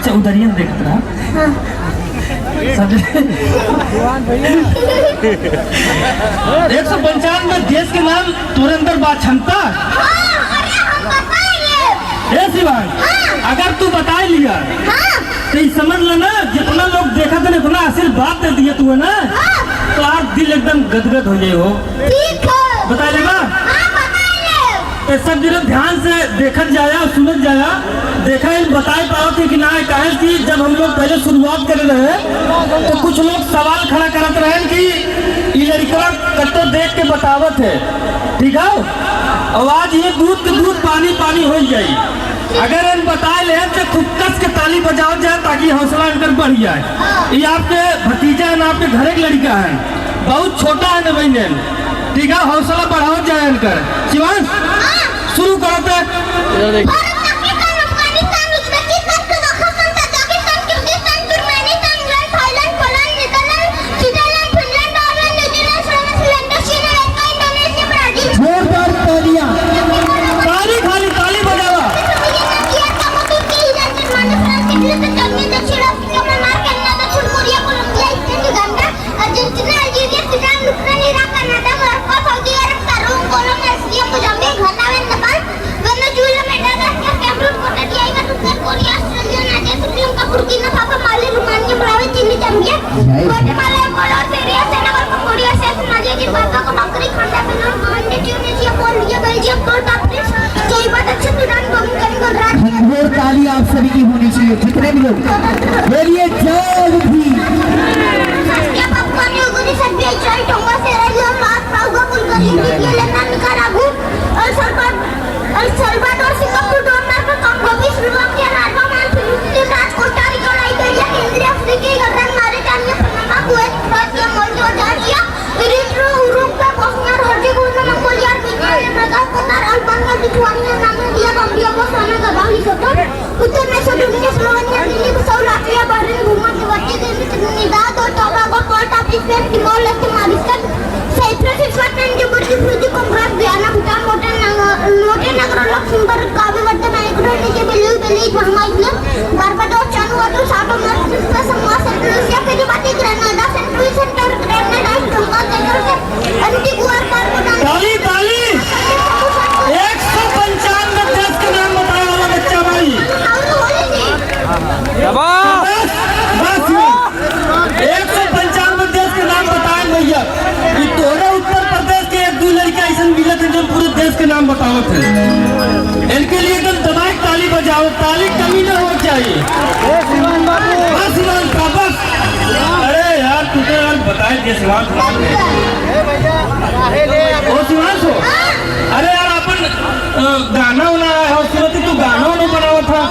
अच्छा उधरियन देखत रहा। समझे? 195 देश के नाम तोरे अंदर बात क्षमता शिवांग, अगर तू बता लिया तो समझ लेना जितना लोग देखा थे उतना आशीर्वाद दे दिए तू है ना, तो आप दिल एकदम गदगद हो जाए हो। बता लेगा तो सब जरूर ध्यान से देखत जाया और सुनत जाया। देखा इन बताए पाओ थे कि ना कहे कि जब हम लोग पहले शुरुआत कर रहे तो कुछ लोग सवाल खड़ा करते रहे कि ये लड़का कतो देख के बतावत है, ठीक है? और आज ये दूध के दूध पानी पानी हो जाए। अगर इन बताए ले तो खूब कस के ताली बजाओ जाए ताकि हौसला इनकर बढ़ जाए। ये आपके भतीजा है ना, आपके घर एक लड़का है, बहुत छोटा है ना बहन, ठीक है? हौसला बढ़ाओ जाए इनकर। शिवांश शुरू करो पे। ताली आप सभी की होनी चाहिए, कितने भी लोग बोलिए जय भी। पूरे देश के नाम बताओ थे, इनके लिए एकदम दबाए ताली बजाओ, ताली कमी ना हो चाहिए। बस अरे यार तू तो यार बताए दिया शिवांश हो। अरे यार अपन गाना वाना है, तू गाना नहीं बनावा था।